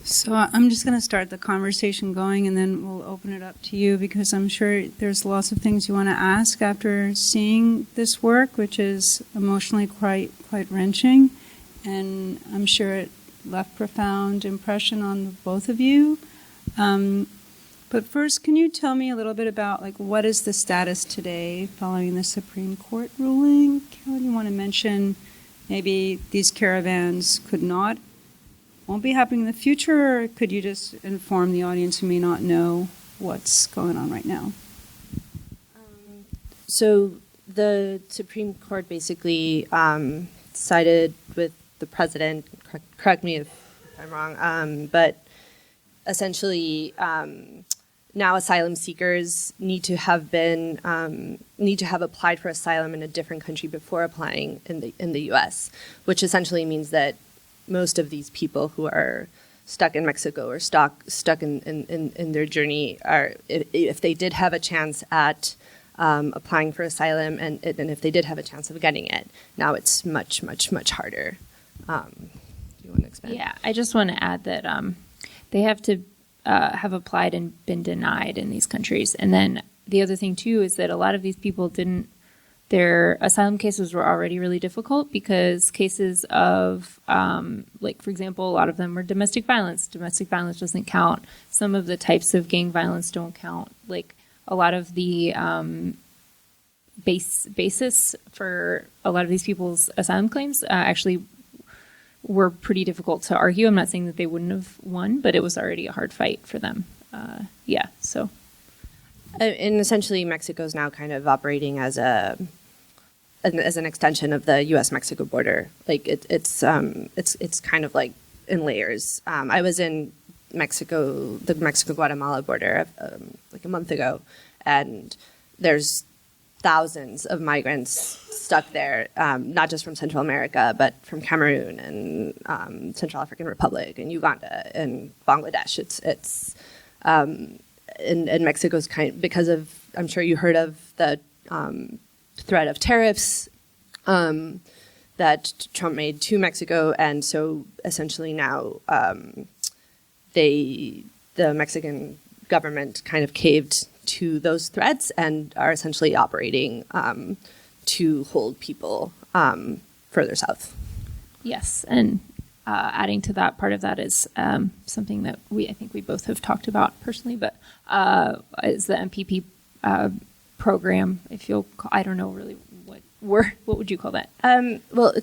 So I'm just going to start the conversation going, and then we'll open it up to you, because I'm sure there's lots of things you want to ask after seeing this work, which is emotionally quite wrenching, and I'm sure it left profound impression on both of you. But first, can you tell me a little bit about what is the status today following the Supreme Court ruling? Carol, you want to mention maybe these caravans won't be happening in the future, or could you just inform the audience who may not know what's going on right now? So the Supreme Court basically sided with the president. Correct me if I'm wrong, but essentially now asylum seekers need to have applied for asylum in a different country before applying in the U.S., which essentially means that most of these people who are stuck in Mexico or stuck in their journey are, if they did have a chance at applying for asylum, and if they did have a chance of getting it, now it's much, much, much harder. Do you want to expand? Yeah, I just want to add that they have to have applied and been denied in these countries. And then the other thing, too, is that a lot of these people their asylum cases were already really difficult because cases of, for example, a lot of them were domestic violence. Domestic violence doesn't count. Some of the types of gang violence don't count. A lot of the basis for a lot of these people's asylum claims actually were pretty difficult to argue. I'm not saying that they wouldn't have won, but it was already a hard fight for them. So. And essentially, Mexico is now kind of operating as an extension of the U.S.-Mexico border. It's kind of like in layers. I was in Mexico, the Mexico-Guatemala border, a month ago, and there's thousands of migrants stuck there, not just from Central America, but from Cameroon and Central African Republic and Uganda and Bangladesh. It's and Mexico's because of, I'm sure you heard of the threat of tariffs that Trump made to Mexico, and so essentially now the Mexican government kind of caved to those threats and are essentially operating to hold people further south. Yes, and adding to that, part of that is something that I think we both have talked about personally, but is the MPP program. I don't know really what would you call that? Well,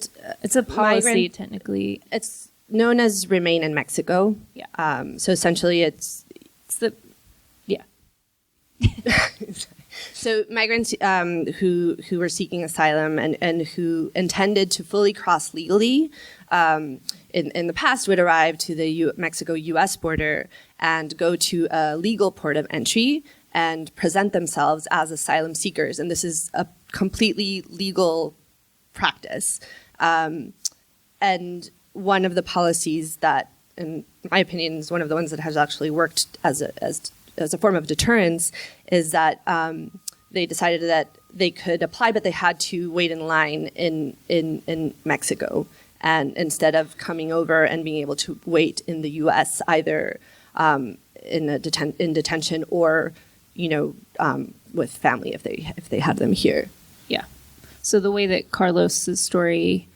it's a policy technically. It's known as Remain in Mexico. Yeah. So essentially, it's the yeah. So migrants who were seeking asylum and who intended to fully cross legally in the past would arrive to the Mexico-U.S. border and go to a legal port of entry and present themselves as asylum seekers. And this is a completely legal practice. And one of the policies that, in my opinion, is one of the ones that has actually worked as a form of deterrence is that they decided that they could apply, but they had to wait in line in Mexico. And instead of coming over and being able to wait in the U.S., either in detention or, with family if they had them here. Yeah. So the way that Carlos's story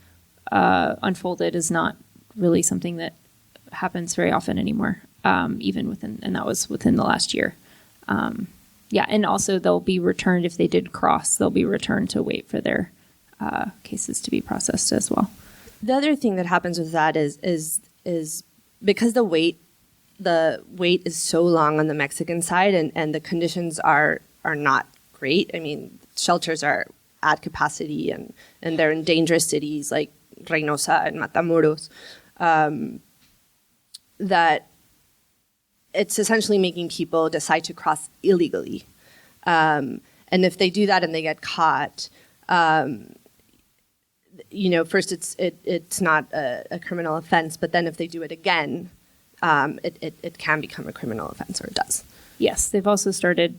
unfolded is not really something that happens very often anymore, and that was within the last year. And also they'll be returned if they did cross. They'll be returned to wait for their cases to be processed as well. The other thing that happens with that is because the wait is so long on the Mexican side and the conditions are not great. I mean, shelters are at capacity and they're in dangerous cities like Reynosa and Matamoros. That it's essentially making people decide to cross illegally. And if they do that and they get caught, first it's not a criminal offense, but then if they do it again, it can become a criminal offense, or it does. Yes, they've also started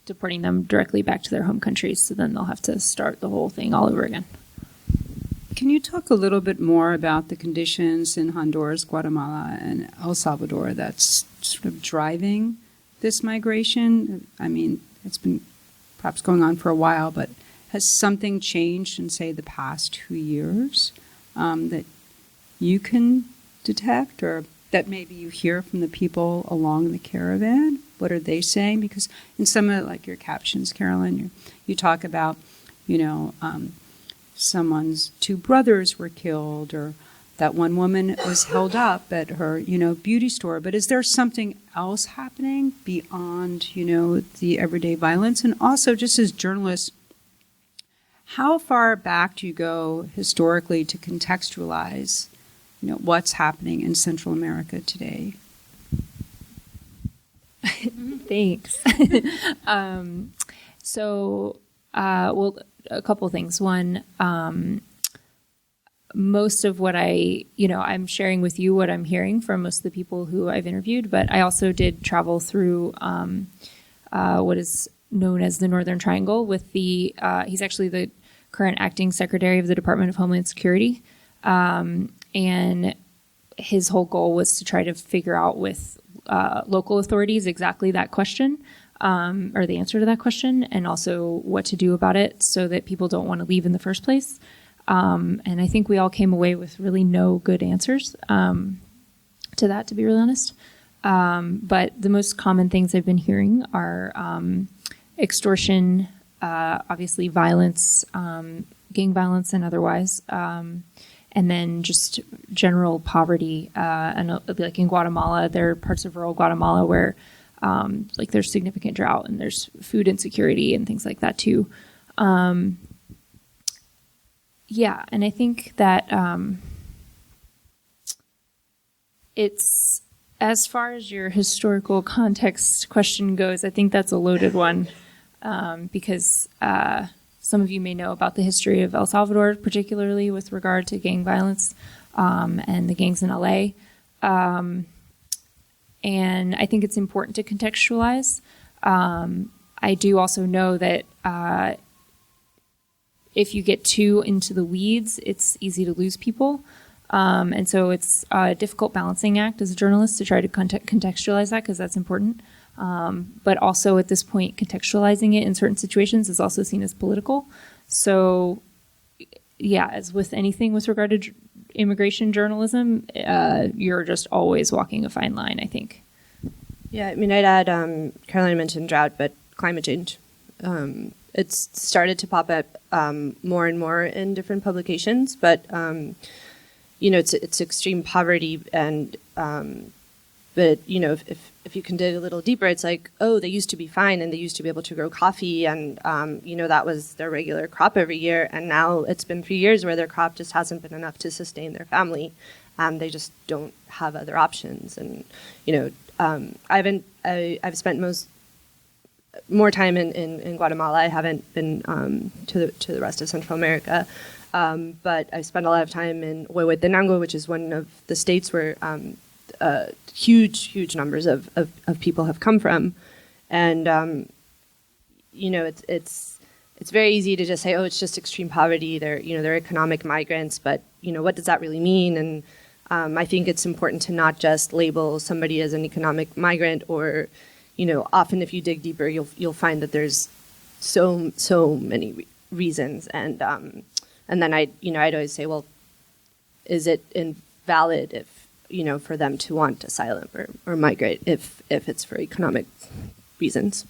deporting them directly back to their home countries, so then they'll have to start the whole thing all over again. Can you talk a little bit more about the conditions in Honduras, Guatemala, and El Salvador that's sort of driving this migration? I mean, it's been perhaps going on for a while, but has something changed in, say, the past 2 years that you can detect, or that maybe you hear from the people along the caravan? What are they saying? Because in some of, like, your captions, Carolyn, you talk about, someone's 2 brothers were killed, or that one woman was held up at her, beauty store. But is there something else happening beyond, the everyday violence? And also, just as journalists, how far back do you go historically to contextualize, what's happening in Central America today? Thanks. Well, a couple things. One, most of what I'm sharing with you what I'm hearing from most of the people who I've interviewed, but I also did travel through what is known as the Northern Triangle with he's actually the current acting secretary of the Department of Homeland Security. And his whole goal was to try to figure out with local authorities exactly that question, or the answer to that question, and also what to do about it so that people don't want to leave in the first place. And I think we all came away with really no good answers to that, to be really honest. But the most common things I've been hearing are extortion, obviously violence, gang violence and otherwise, and then just general poverty. And like in Guatemala, there are parts of rural Guatemala where there's significant drought and there's food insecurity and things like that too. And I think that it's, as far as your historical context question goes, I think that's a loaded one, because some of you may know about the history of El Salvador, particularly with regard to gang violence and the gangs in LA. And I think it's important to contextualize. I do also know that if you get too into the weeds, it's easy to lose people. And so it's a difficult balancing act as a journalist to try to contextualize that, because that's important. But also at this point, contextualizing it in certain situations is also seen as political. So, as with anything with regard to immigration journalism, you're just always walking a fine line, I think. Yeah, I mean, I'd add, Caroline mentioned drought, but climate change. It's started to pop up more and more in different publications, but it's extreme poverty, and but if you can dig a little deeper, it's like, oh, they used to be fine and they used to be able to grow coffee, and that was their regular crop every year, and now it's been 3 years where their crop just hasn't been enough to sustain their family, and they just don't have other options. And I've spent more time in Guatemala. I haven't been to the rest of Central America, but I've spent a lot of time in Huehuetenango, which is one of the states where huge numbers of people have come from, and it's very easy to just say, oh, it's just extreme poverty. They're economic migrants, but what does that really mean? And I think it's important to not just label somebody as an economic migrant, or often if you dig deeper, you'll find that there's so many reasons, and then I'd always say, well, is it invalid if for them to want asylum or migrate if it's for economic reasons?